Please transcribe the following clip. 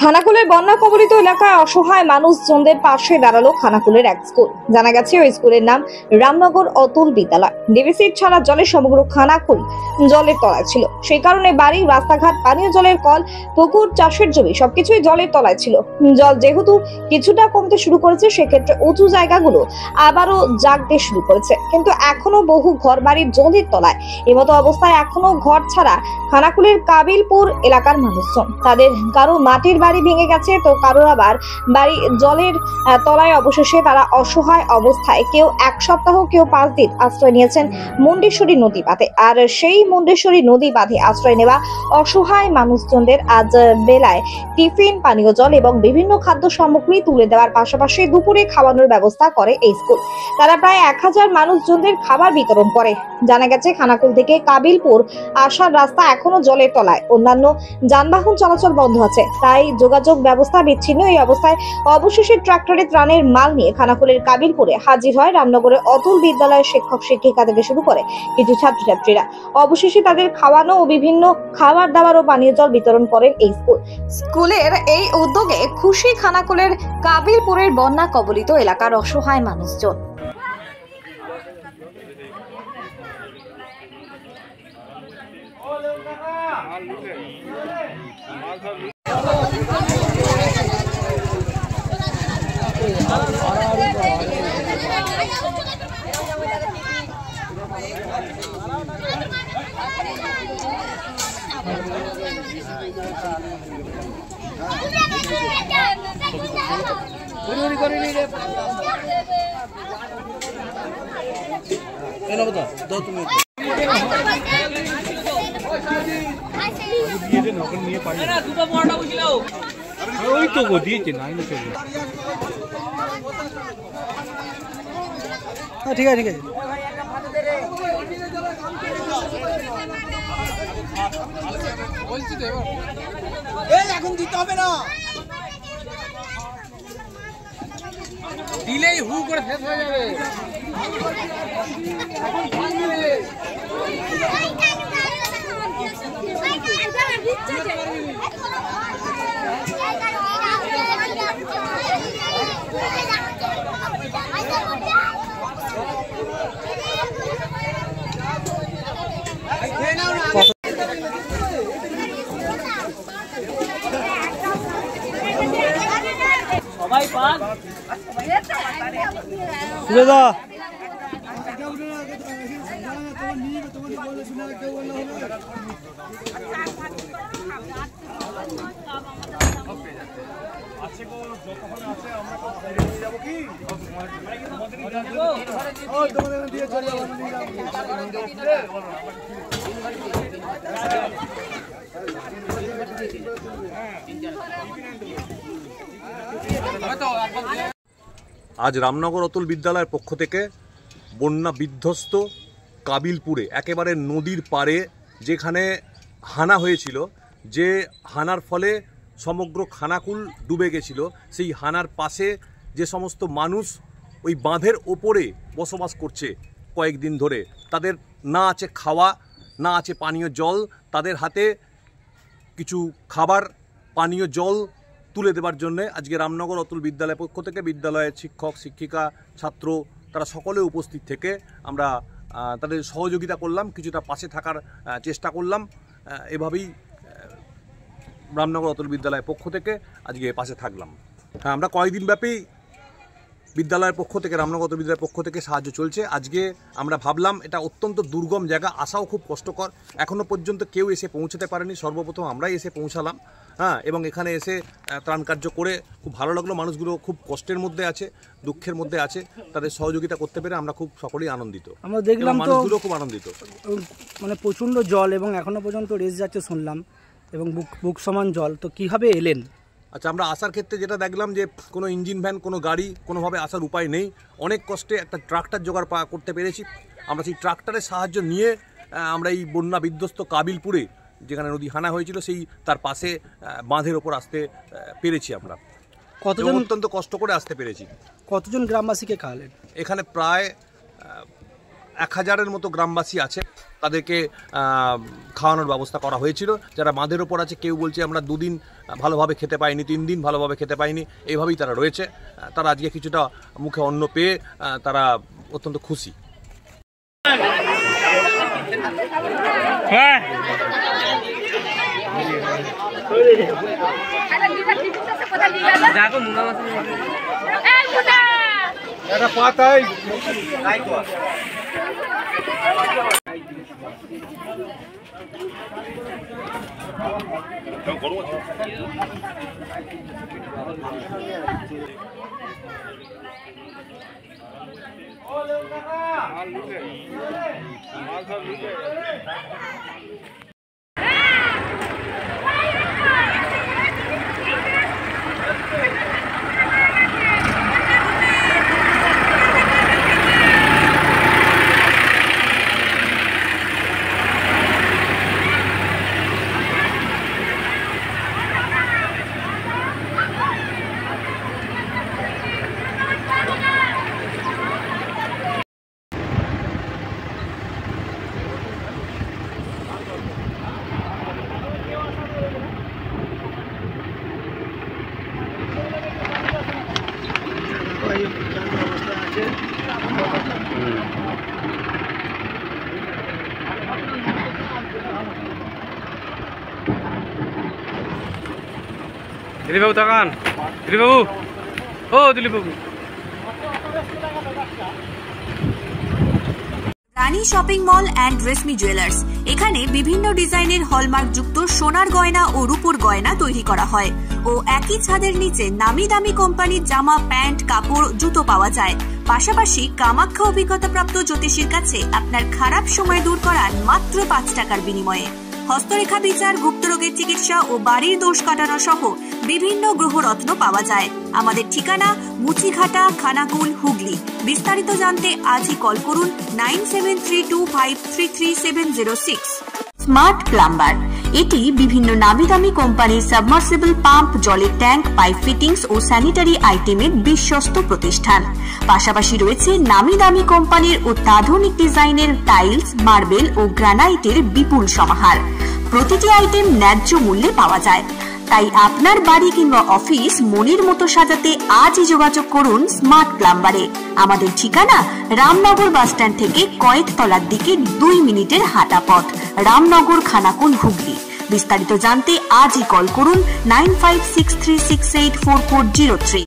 খানাকুলের বন্যা কবলিত এলাকায় অসহায় মানুষজনদের পাশে দাঁড়ালো খানাকুলের এক স্কুল। জানা গেছে ওই স্কুলের নাম রামনগর অতুল বিদ্যালয়। ডিভিসির ছাড়া জলে সমগ্র খানাকুল জলের তলায় ছিল। সেই কারণে বাড়ি, রাস্তাঘাট, পানীয় জলের কল, পুকুর, চাষের জমি সবকিছুই জলের তলায় ছিল। জল যেহেতু কিছুটা কমতে শুরু করেছে, সেক্ষেত্রে উঁচু জায়গাগুলো আবারও জাগতে শুরু করেছে, কিন্তু এখনো বহু ঘর বাড়ি জলের তলায়। এমতো অবস্থায় এখনো ঘর ছাড়া খানাকুলের কাবিলপুর এলাকার মানুষজন। তাদের কারো মাটির বাড়ি ভেঙে গেছে, তো কারোর আবার বাড়ি জলের তলায়। অবশেষে তারা অসহায় অবস্থায় কেউ 1 সপ্তাহ, কেউ 5 দিন আশ্রয় নিয়েছেন মুন্ডেশ্বরী নদী বাঁধে। আর সেই মুন্ডেশ্বরী নদী বাঁধে আশ্রয় নেওয়া অসহায় মানুষজনদের আজ বেলায় টিফিন, পানীয় জল এবং বিভিন্ন খাদ্য সামগ্রী তুলে দেওয়ার পাশাপাশি দুপুরে খাওয়ানোর ব্যবস্থা করে এই স্কুল। তারা প্রায় 1000 মানুষজনদের খাবার বিতরণ করে। জানা গেছে খানাকুল থেকে কাবিলপুর আসার রাস্তা এখনো জলের তলায়। অন্যান্য যানবাহন চলাচল বন্ধ আছে, তাই যোগাযোগ ব্যবস্থা বিচ্ছিন্ন। এই অবস্থায় অবশেষে ট্রাক্টরে ত্রাণের মাল নিয়ে খানাকুলের কাবিলপুরে হাজির হয় রামনগরের অতুল বিদ্যালয়ের শিক্ষক শিক্ষিকা থেকে শুরু করে কিছু ছাত্রছাত্রীরা। অবশেষে তাদের খাওয়ানো ও বিভিন্ন খাবার দাবার ও পানীয় জল বিতরণ করেন এই স্কুলের এই উদ্যোগে খুশি খানাকুলের কাবিলপুরের বন্যা কবলিত এলাকার অসহায় মানুষজন। ঠিক আছে, ঠিক আছে। এখন দিতে হবে না, দিলেই হু করে শেষ হয়ে যাবে। সবাই পান সুরেদা আজ রামনগর অতুল বিদ্যালয়ের পক্ষ থেকে বন্যা বিধ্বস্ত কাবিলপুরে একেবারে নদীর পাড়ে যেখানে হানা হয়েছিল, যে হানার ফলে সমগ্র খানাকুল ডুবে গেছিল, সেই হানার পাশে যে সমস্ত মানুষ ওই বাঁধের ওপরে বসবাস করছে কয়েকদিন ধরে, তাদের না আছে খাওয়া, না আছে পানীয় জল, তাদের হাতে কিছু খাবার, পানীয় জল তুলে দেওয়ার জন্য আজকে রামনগর অতুল বিদ্যালয়ের পক্ষ থেকে বিদ্যালয়ের শিক্ষক শিক্ষিকা ছাত্র তারা সকলে উপস্থিত থেকে আমরা তাদের সহযোগিতা করলাম, কিছুটা পাশে থাকার চেষ্টা করলাম। এভাবেই রামনগর অতুল বিদ্যালয়ের পক্ষ থেকে আজকে পাশে থাকলাম। হ্যাঁ, আমরা কয়েকদিন ব্যাপী বিদ্যালয়ের পক্ষ থেকে, রামনগর অতুল বিদ্যালয়ের পক্ষ থেকে সাহায্য চলছে। আজকে আমরা ভাবলাম এটা অত্যন্ত দুর্গম জায়গা, আসাও খুব কষ্টকর, এখনও পর্যন্ত কেউ এসে পৌঁছতে পারেনি, সর্বপ্রথম আমরাই এসে পৌঁছালাম। হ্যাঁ, এবং এখানে এসে ত্রাণ কার্য করে খুব ভালো লাগলো। মানুষগুলো খুব কষ্টের মধ্যে আছে, দুঃখের মধ্যে আছে, তাদের সহযোগিতা করতে পেরে আমরা খুব সকলেই আনন্দিত। আমরা দেখলাম মানুষগুলো খুব আনন্দিত, মানে প্রচণ্ড জল এবং এখনো পর্যন্ত রেস যাচ্ছে শুনলাম, এবং বুক সমান জল। তো কীভাবে এলেন? আচ্ছা, আমরা আসার ক্ষেত্রে যেটা দেখলাম যে কোনো ইঞ্জিন ভ্যান, কোনো গাড়ি, কোনোভাবে আসার উপায় নেই। অনেক কষ্টে একটা ট্রাক্টর জোগাড় করতে পেরেছি। আমরা সেই ট্রাক্টরের সাহায্য নিয়ে আমরা এই বন্যা বিধ্বস্ত কাবিলপুরে যেখানে নদী হানা হয়েছিল সেই তার পাশে বাঁধের ওপর আসতে পেরেছি। আমরা কতজন অত্যন্ত কষ্ট করে আসতে পেরেছি। কতজন গ্রামবাসীকে খাওয়ালেন? এখানে প্রায় 1000-এর মতো গ্রামবাসী আছে। তাদেরকে খাওয়ানোর ব্যবস্থা করা হয়েছিল। যারা বাঁধের ওপর আছে কেউ বলছে আমরা 2 দিন ভালোভাবে খেতে পাইনি, 3 দিন ভালোভাবে খেতে পাইনি, এইভাবেই তারা রয়েছে। তারা আজকে কিছুটা মুখে অন্ন পেয়ে তারা অত্যন্ত খুশি। দিলীপ বাবু তাকান, দিলীপ বাবু, ও দিলীপ বাবু। Rani shopping mall and Reshmi jewellers, এখানে বিভিন্ন ডিজাইনের হলমার্ক যুক্ত সোনার গয়না ও রূপোর গয়না তৈরি করা হয় ও একই ছাদের নিচে নামি দামি কোম্পানির জামা, প্যান্ট, কাপড়, জুতো পাওয়া যায়। পাশাপাশি কামাখ্যা অভিজ্ঞতাপ্রাপ্ত জ্যোতিষীর কাছে আপনার খারাপ সময় দূর করান মাত্র 5 টাকার বিনিময়ে। হস্তরেখা বিচার, গুপ্তরোগের চিকিৎসা ও বাড়ির দোষ কাটানো সহ বিভিন্ন গ্রহরত্ন পাওয়া যায়। আমাদের ঠিকানা মুচিঘাটা, খানাকুল, হুগলি। বিস্তারিত জানতে আজই কল করুন 9732533706। স্মার্ট প্লাম্বার, এটি বিভিন্ন নামি দামি কোম্পানির সাবমার্সিবল পাম্প, জলের ট্যাঙ্ক, পাইপ ফিটিংস ও স্যানিটারি আইটেমের বিশ্বস্ত প্রতিষ্ঠান। পাশাপাশি রয়েছে নামি দামি কোম্পানির অত্যাধুনিক ডিজাইনের টাইলস, মার্বেল ও গ্রানাইটের বিপুল সমাহার। প্রতিটি আইটেম ন্যায্য মূল্যে পাওয়া যায়। তাই আপনার বাড়ি কিংবা অফিস মনের মতো সাজাতে আজই যোগাযোগ করুন স্মার্ট প্লাম্বারে। আমাদের ঠিকানা রামনগর বাসস্ট্যান্ড থেকে কয়েকতলার দিকে 2 মিনিটের হাঁটা পথ, রামনগর, খানাকুল, হুগলি। বিস্তারিত জানতে আজই কল করুন 9563684403।